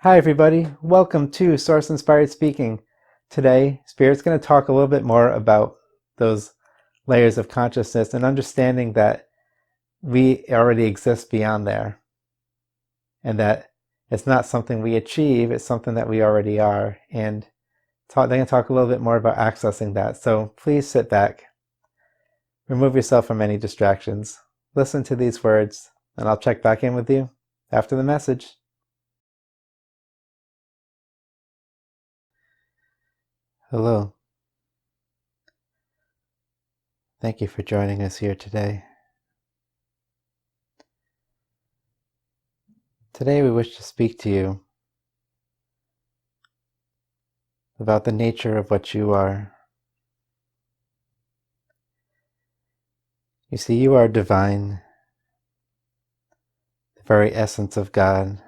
Hi everybody, welcome to Source Inspired Speaking. Today, Spirit's going to talk a little bit more about those layers of consciousness and understanding that we already exist beyond there. And that it's not something we achieve, it's something that we already are. And they're going to talk a little bit more about accessing that. So please sit back, remove yourself from any distractions, listen to these words, and I'll check back in with you after the message. Hello. Thank you for joining us here today. Today we wish to speak to you about the nature of what you are. You see, you are divine, the very essence of God,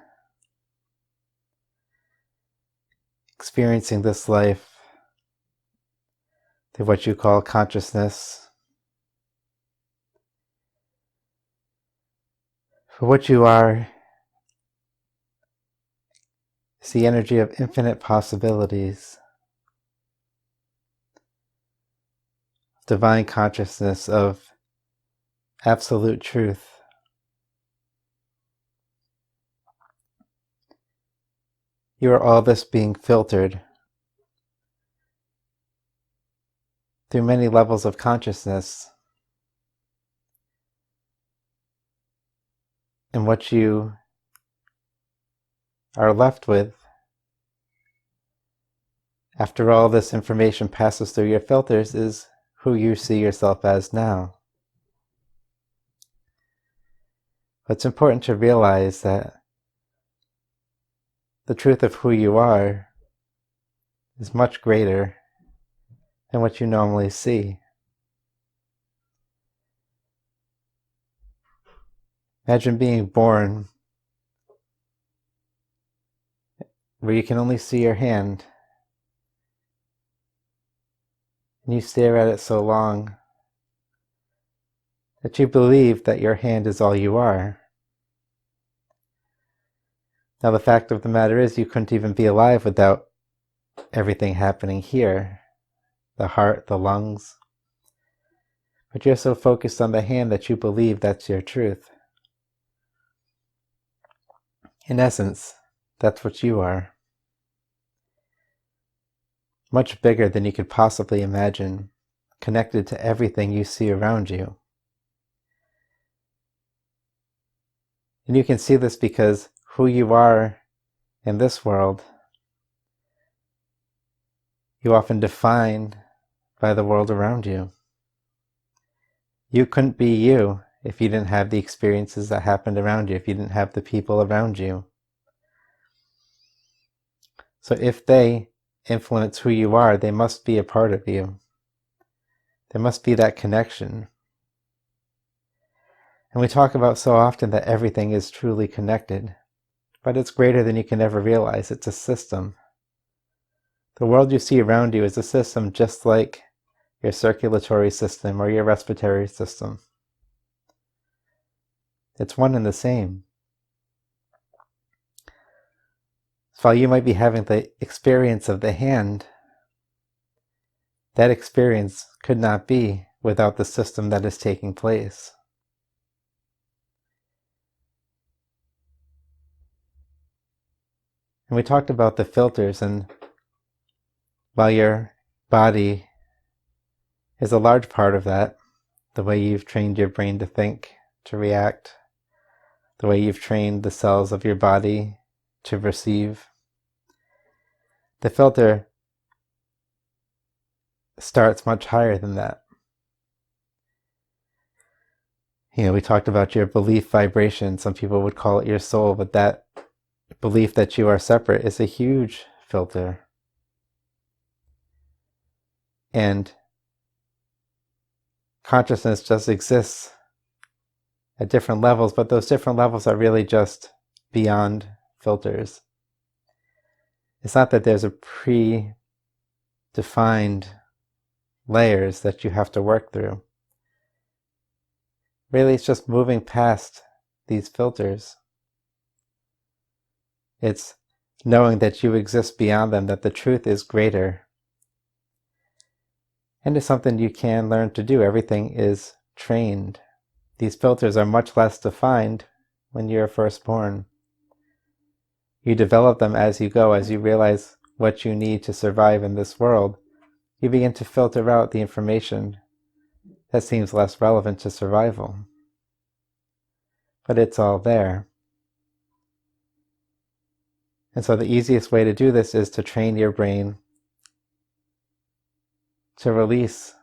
experiencing this life through what you call consciousness. For what you are is the energy of infinite possibilities, divine consciousness of absolute truth. You are all this being filtered through many levels of consciousness. And what you are left with after all this information passes through your filters is who you see yourself as now. It's important to realize that the truth of who you are is much greater than what you normally see. Imagine being born where you can only see your hand, and you stare at it so long that you believe that your hand is all you are. Now the fact of the matter is you couldn't even be alive without everything happening here, the heart, the lungs. But you're so focused on the hand that you believe that's your truth. In essence, that's what you are. Much bigger than you could possibly imagine, connected to everything you see around you. And you can see this because who you are in this world, you often define by the world around you. You couldn't be you if you didn't have the experiences that happened around you, if you didn't have the people around you. So if they influence who you are, they must be a part of you. There must be that connection. And we talk about so often that everything is truly connected, but it's greater than you can ever realize. It's a system. The world you see around you is a system just like your circulatory system or your respiratory system. It's one and the same. So while you might be having the experience of the hand, that experience could not be without the system that is taking place. And we talked about the filters, and while your body is a large part of that, the way you've trained your brain to think, to react, the way you've trained the cells of your body to receive, the filter starts much higher than that. We talked about your belief vibration. Some people would call it your soul, but that belief that you are separate is a huge filter. And consciousness just exists at different levels, but those different levels are really just beyond filters. It's not that there's a predefined layers that you have to work through. Really, it's just moving past these filters. It's knowing that you exist beyond them, that the truth is greater. And it's something you can learn to do. Everything is trained. These filters are much less defined when you're first born. You develop them as you go, as you realize what you need to survive in this world. You begin to filter out the information that seems less relevant to survival. But it's all there. And so the easiest way to do this is to train your brain to release,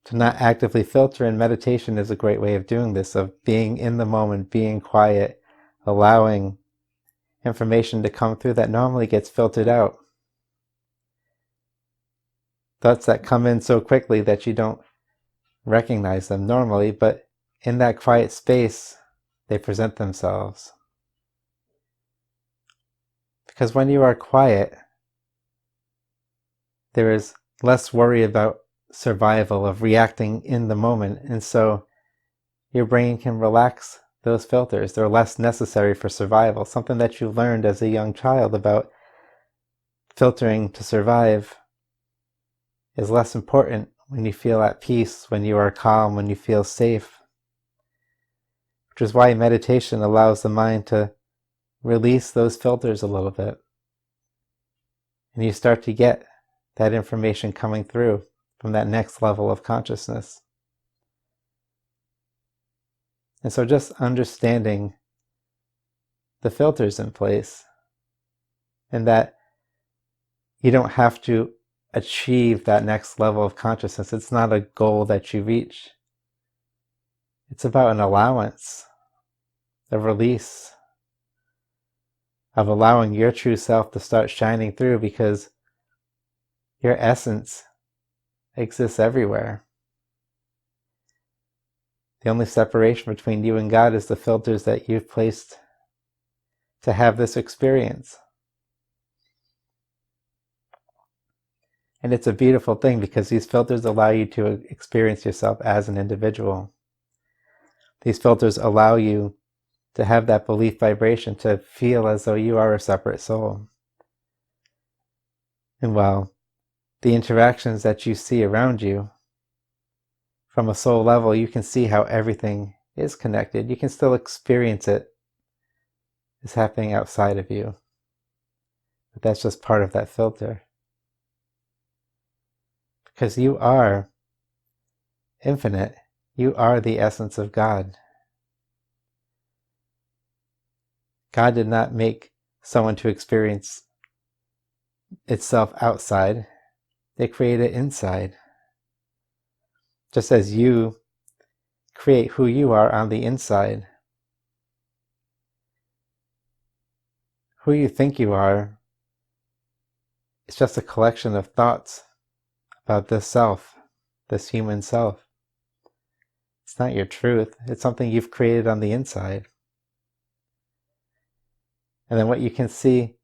to not actively filter, and meditation is a great way of doing this, of being in the moment, being quiet, allowing information to come through that normally gets filtered out. Thoughts that come in so quickly that you don't recognize them normally, but in that quiet space, they present themselves. Because when you are quiet, there is less worry about survival, of reacting in the moment, and so your brain can relax those filters. They're less necessary for survival. Something that you learned as a young child about filtering to survive is less important when you feel at peace, when you are calm, when you feel safe. Which is why meditation allows the mind to release those filters a little bit. And you start to get that information coming through from that next level of consciousness. And so just understanding the filters in place, and that you don't have to achieve that next level of consciousness. It's not a goal that you reach. It's about an allowance, a release, of allowing your true self to start shining through, because your essence exists everywhere. The only separation between you and God is the filters that you've placed to have this experience. And it's a beautiful thing, because these filters allow you to experience yourself as an individual. These filters allow you to have that belief vibration, to feel as though you are a separate soul. And while the interactions that you see around you, from a soul level, you can see how everything is connected. You can still experience it as happening outside of you. But that's just part of that filter. Because you are infinite. You are the essence of God. God did not make someone to experience itself outside. They create it inside. Just as you create who you are on the inside. Who you think you are is just a collection of thoughts about this self, this human self. It's not your truth. It's something you've created on the inside. And then what you can see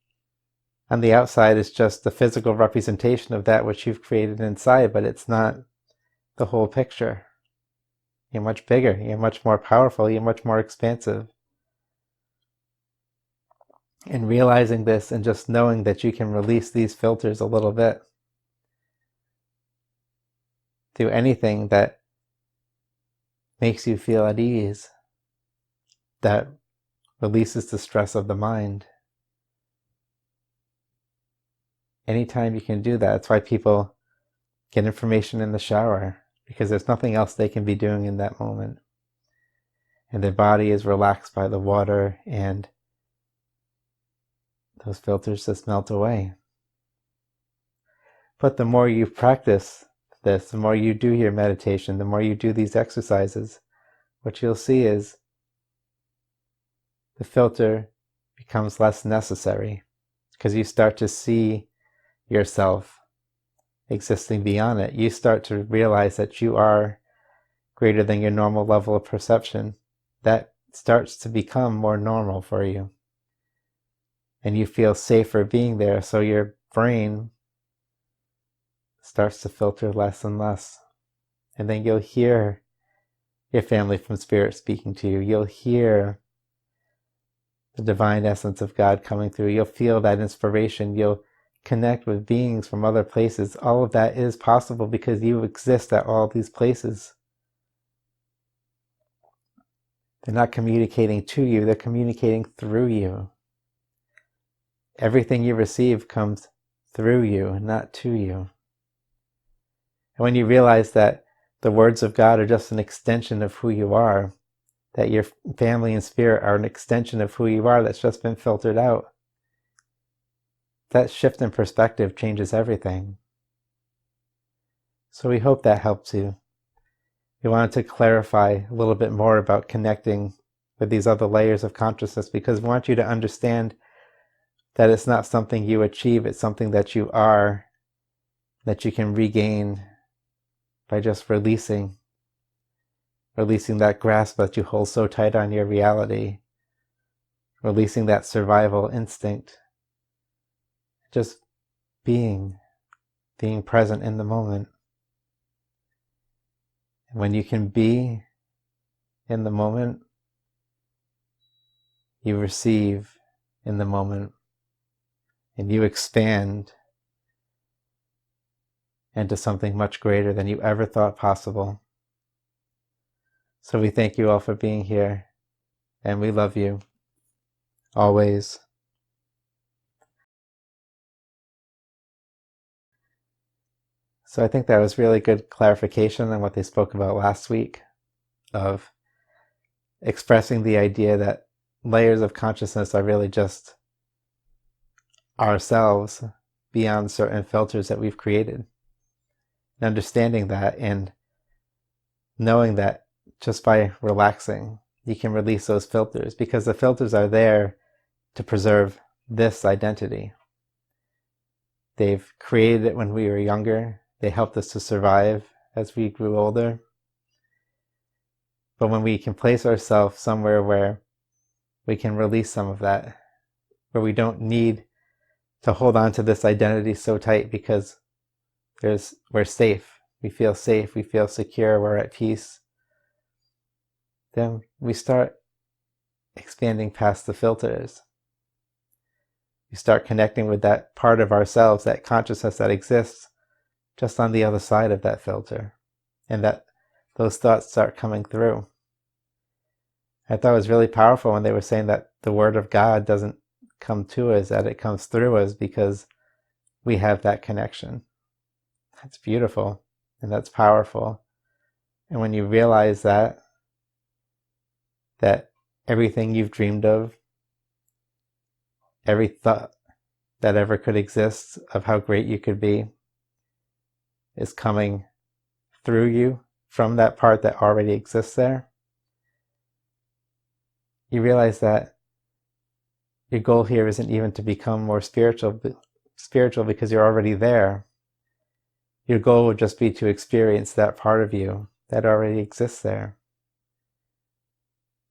on the outside is just the physical representation of that which you've created inside, but it's not the whole picture. You're much bigger. You're much more powerful. You're much more expansive. And realizing this, and just knowing that you can release these filters a little bit, do anything that makes you feel at ease, that releases the stress of the mind. Anytime you can do that. That's why people get information in the shower, because there's nothing else they can be doing in that moment. And their body is relaxed by the water, and those filters just melt away. But the more you practice this, the more you do your meditation, the more you do these exercises, what you'll see is the filter becomes less necessary, because you start to see yourself existing beyond it. You start to realize that you are greater than your normal level of perception. That starts to become more normal for you. And you feel safer being there, so your brain starts to filter less and less. And then you'll hear your family from spirit speaking to you. You'll hear the divine essence of God coming through. You'll feel that inspiration. You'll connect with beings from other places. All of that is possible because you exist at all these places. They're not communicating to you, they're communicating through you. Everything you receive comes through you, not to you. And when you realize that the words of God are just an extension of who you are, that your family and spirit are an extension of who you are that's just been filtered out, that shift in perspective changes everything. So we hope that helps you. We wanted to clarify a little bit more about connecting with these other layers of consciousness because we want you to understand that it's not something you achieve, it's something that you are, that you can regain by just releasing that grasp that you hold so tight on your reality, releasing that survival instinct, just being present in the moment. And when you can be in the moment, you receive in the moment, and you expand into something much greater than you ever thought possible. So we thank you all for being here, and we love you always. So I think that was really good clarification on what they spoke about last week, of expressing the idea that layers of consciousness are really just ourselves beyond certain filters that we've created. And understanding that and knowing that just by relaxing, you can release those filters, because the filters are there to preserve this identity. They've created it when we were younger. They helped us to survive as we grew older. But when we can place ourselves somewhere where we can release some of that, where we don't need to hold on to this identity so tight because we're safe, we feel secure, we're at peace, then we start expanding past the filters. We start connecting with that part of ourselves, that consciousness that exists just on the other side of that filter, and that those thoughts start coming through. I thought it was really powerful when they were saying that the Word of God doesn't come to us, that it comes through us because we have that connection. That's beautiful, and that's powerful. And when you realize that everything you've dreamed of, every thought that ever could exist of how great you could be, is coming through you from that part that already exists there, you realize that your goal here isn't even to become more spiritual because you're already there. Your goal would just be to experience that part of you that already exists there.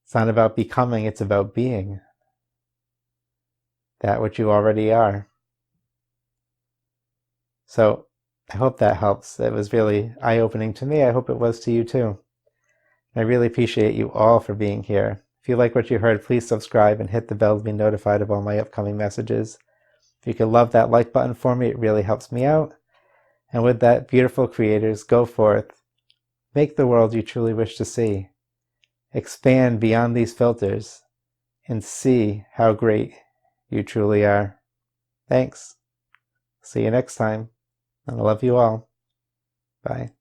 It's not about becoming, it's about being that which you already are. So I hope that helps. It was really eye-opening to me. I hope it was to you too. I really appreciate you all for being here. If you like what you heard, please subscribe and hit the bell to be notified of all my upcoming messages. If you could love that like button for me, it really helps me out. And with that, beautiful creators, go forth. Make the world you truly wish to see. Expand beyond these filters and see how great you truly are. Thanks. See you next time. I love you all. Bye.